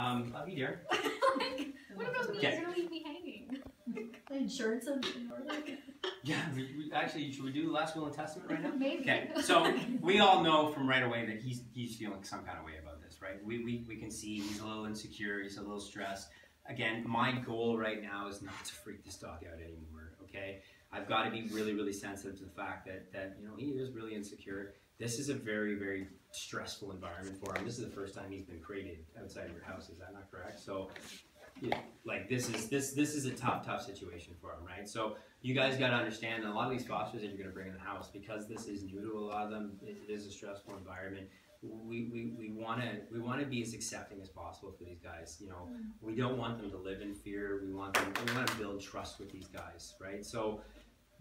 Love you, dear. Like, what about me? You're gonna leave me hanging. The insurance in order. Yeah, actually, should we do the last will and testament right now? Maybe. Okay, so we all know from right away that he's feeling some kind of way about this, right? We can see he's a little insecure, he's a little stressed. Again, my goal right now is not to freak this dog out anymore, okay? I've got to be really, really sensitive to the fact that you know, he is really insecure. This is a very, very stressful environment for him. This is the first time he's been created outside of your house, is that not correct? So, yeah, like this is a tough situation for him, right? So you guys got to understand a lot of these fosters that you're going to bring in the house, because this is new to a lot of them. It is a stressful environment. We want to be as accepting as possible for these guys. You know, we don't want them to live in fear. We want to build trust with these guys, right? So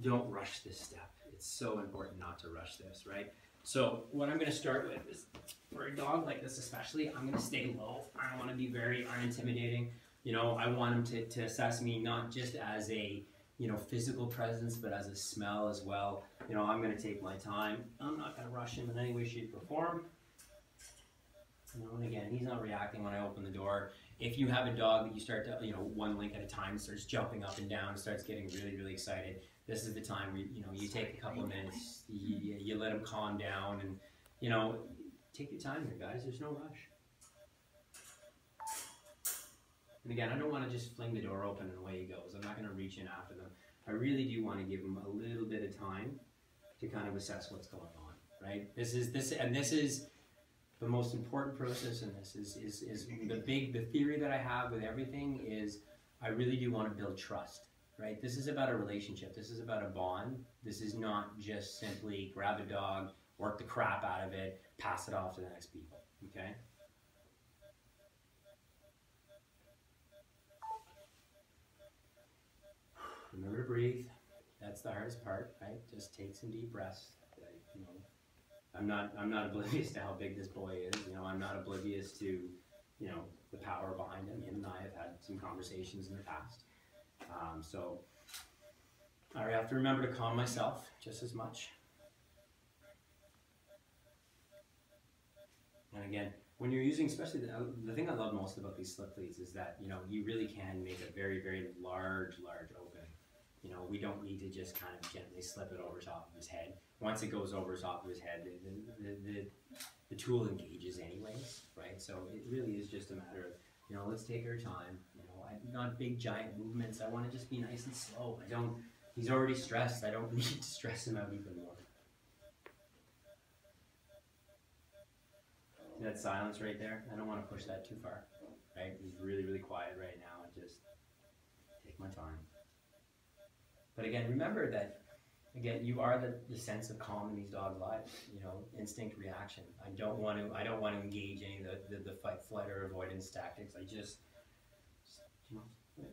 don't rush this step. It's so important not to rush this, right? So what I'm going to start with is, for a dog like this especially, I'm going to stay low. I don't want to be very unintimidating. You know, I want him to assess me not just as a, you know, physical presence, but as a smell as well. You know, I'm going to take my time. I'm not going to rush him in any way, shape, or form. You know, and again, he's not reacting when I open the door. If you have a dog that you start to, you know, one link at a time, starts jumping up and down, starts getting really, really excited, this is the time where, you know, you take a couple of minutes, you let him calm down, and, you know, take your time here, guys. There's no rush. And again, I don't want to just fling the door open and away he goes. I'm not going to reach in after them. I really do want to give him a little bit of time to kind of assess what's going on, right? This is the most important process in this is the theory that I have with everything is I really do want to build trust, right? This is about a relationship. This is about a bond. This is not just simply grab a dog, work the crap out of it, pass it off to the next people, okay? Remember to breathe. That's the hardest part, right? Just take some deep breaths. You know, I'm not oblivious to how big this boy is. You know, I'm not oblivious to, you know, the power behind him. Him and I have had some conversations in the past. So I have to remember to calm myself just as much. And again, when you're using, especially the thing I love most about these slip leads is that, you know, you really can make a very, very large opening. You know, we don't need to just kind of gently slip it over top of his head. Once it goes over top of his head, the tool engages anyways, right? So it really is just a matter of, you know, let's take our time. You know, not big giant movements. I want to just be nice and slow. He's already stressed. I don't need to stress him out even more. See that silence right there? I don't want to push that too far, right? He's really, really quiet right now. I just take my time. But again, remember that, again, you are the sense of calm in these dogs' lives. You know, instinct reaction. I don't want to engage any of the fight, flight, or avoidance tactics. I just, you know,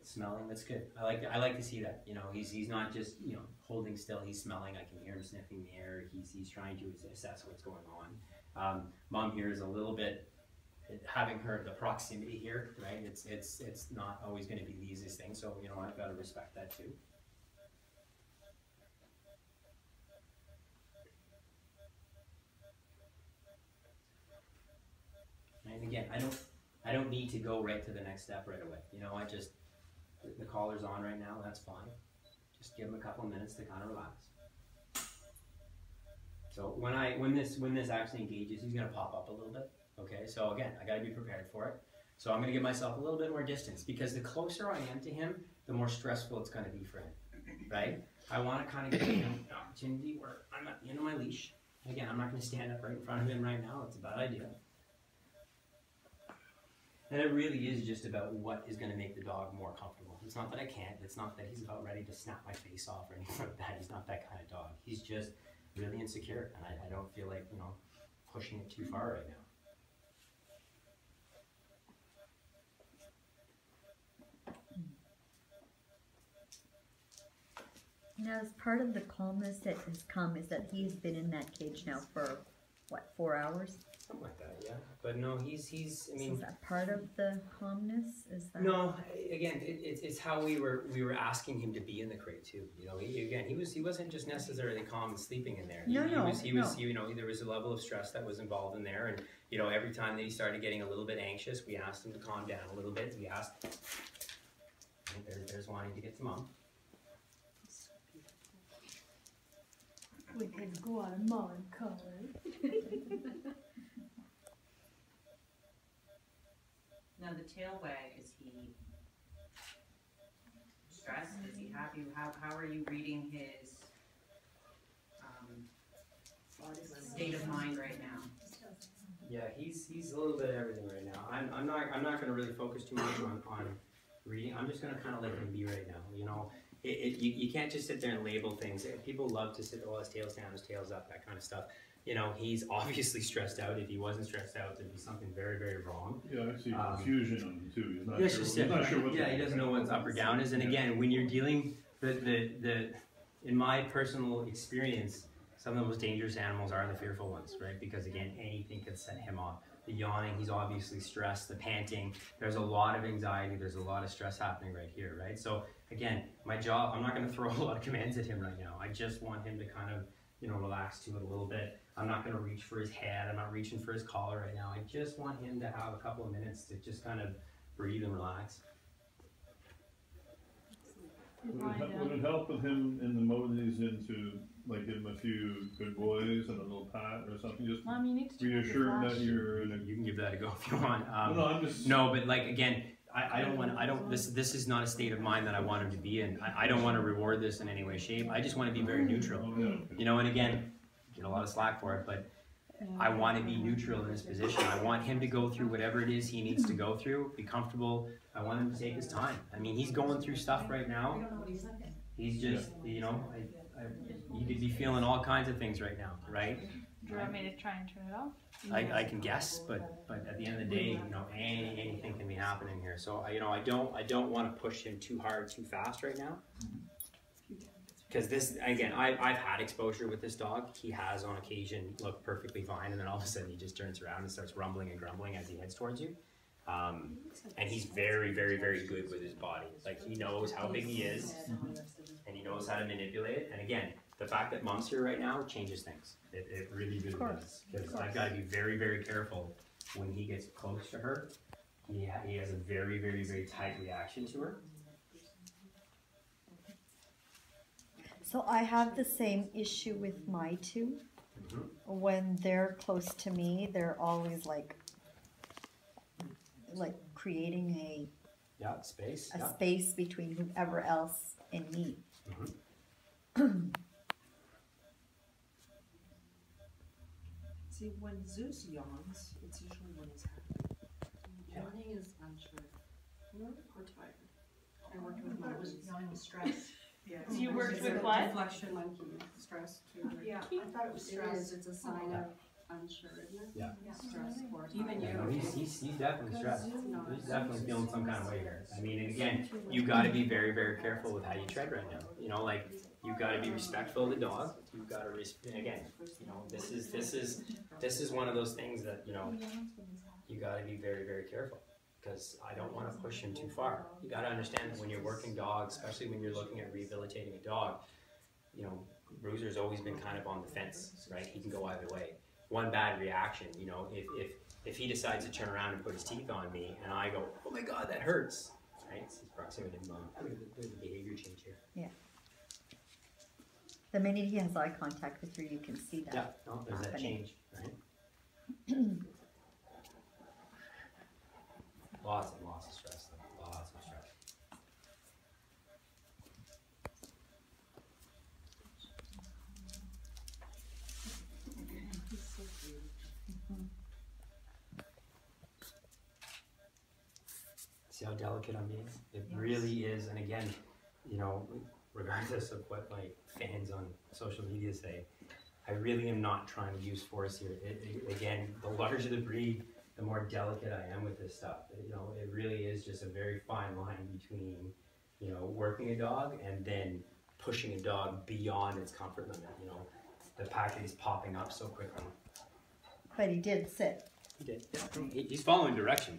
smelling. That's good. I like to see that. You know, he's not just, you know, holding still. He's smelling. I can hear him sniffing the air. He's trying to assess what's going on. Mom here is a little bit, having her the proximity here, right? It's not always going to be the easiest thing. So, you know, I've got to respect that too. And again, I don't need to go right to the next step right away. You know, I just, the collar's on right now, that's fine. Just give him a couple of minutes to kind of relax. So when this actually engages, he's gonna pop up a little bit. Okay, so again, I gotta be prepared for it. So I'm gonna give myself a little bit more distance, because the closer I am to him, the more stressful it's gonna be for him, right? I wanna kind of give him an opportunity where I'm at the end of my leash. Again, I'm not gonna stand up right in front of him right now, it's a bad idea. And it really is just about what is going to make the dog more comfortable. It's not that I can't. It's not that he's about ready to snap my face off or anything like that. He's not that kind of dog. He's just really insecure, and I don't feel like, you know, pushing it too far right now. Now, as part of the calmness that has come is that he's been in that cage now for, what, 4 hours? Something like that, yeah. But no, he's. I So mean, is that part of the calmness? Is that no. Again, it's how we were asking him to be in the crate too. You know, he wasn't just necessarily calm and sleeping in there. He was. You know, there was a level of stress that was involved in there, and you know, every time that he started getting a little bit anxious, we asked him to calm down a little bit. We asked. There's wanting to get to mom. we could go on a mom color? Now the tail wag, is he stressed? Is he happy? How are you reading his state of mind right now? Yeah, he's a little bit of everything right now. I'm not going to really focus too much on reading. I'm just going to kind of let him be right now. You know, you can't just sit there and label things. People love to sit, oh, his tail's down, his tail's up, that kind of stuff. You know, he's obviously stressed out. If he wasn't stressed out, there'd be something very, very wrong. Yeah, I see confusion on him too. He's not Yes, sure, just he's not sure what's he doesn't know what's up or down is. And again, when you're dealing in my personal experience, some of the most dangerous animals are the fearful ones, right? Because again, anything could set him off. The yawning, he's obviously stressed. The panting, there's a lot of anxiety. There's a lot of stress happening right here, right? So again, my job, I'm not going to throw a lot of commands at him right now. I just want him to kind of, you know, relax to it a little bit. I'm not going to reach for his head. I'm not reaching for his collar right now. I just want him to have a couple of minutes to just kind of breathe and relax. Would it help with him in the mode that he's into, like give him a few good boys and a little pat or something, just Mom, you need to reassure him that you're in a... You can give that a go if you want. No, I'm just... No, but like again, this is not a state of mind that I want him to be in. I don't want to reward this in any way, shape. I just want to be very neutral. Oh, yeah, okay. You know, and again, get a lot of slack for it, but I want to be neutral in this position. I want him to go through whatever it is he needs to go through, be comfortable. I want him to take his time. I mean, he's going through stuff right now. He's just, you know, he could be feeling all kinds of things right now, right? Do you want me to try and turn it off? I can guess, but at the end of the day, you know, anything can be happening here. So I don't want to push him too hard, too fast right now. Because this, again, I've had exposure with this dog. He has on occasion looked perfectly fine, and then all of a sudden he just turns around and starts rumbling and grumbling as he heads towards you. And he's very, very, very good with his body. Like, he knows how big he is, and he knows how to manipulate it. And again, the fact that Mom's here right now changes things. It really, really does. Because I've got to be very, very careful when he gets close to her. He has a very, very, very tight reaction to her. So I have the same issue with my two. When they're close to me, they're always like creating a Space. space between whoever else and me. See, when Zeus yawns, it's usually when he's happy. Yawning is unsure. Or tired. I worked with monkeys. Yawning was stress. Yeah. You worked It's with a what? Reflection monkey, stress too. Yeah, I thought it was It stress. is, it's a sign of unsureness. Yeah. Stress or Even Yeah, tired. no, he's definitely stressed. He's definitely feeling some kind of way here. I mean, and again, you got to be very, very careful with how you tread right now. You know, like, you've got to be respectful of the dog. You've got to again, you know, this is one of those things that, you know, you got to be very, very careful, because I don't want to push him too far. You got to understand that when you're working dogs, especially when you're looking at rehabilitating a dog, you know, Bruiser's always been kind of on the fence, right? He can go either way. One bad reaction, you know, if he decides to turn around and put his teeth on me, and I go, oh my God, that hurts, right? It's his proximity to mom. There's a behavior change here. Yeah. The minute he has eye contact with you, you can see that. Yeah, no, there's that happening. change, right? Lots and lots of stress, though. Lots of stress. See how delicate I'm being? It really is, and again, you know, regardless of what my fans on social media say, I really am not trying to use force here. Again, the larger the breed, the more delicate I am with this stuff. You know, it really is just a very fine line between, you know, working a dog and then pushing a dog beyond its comfort limit. You know, the packet is popping up so quickly. but he did sit. He's following directions.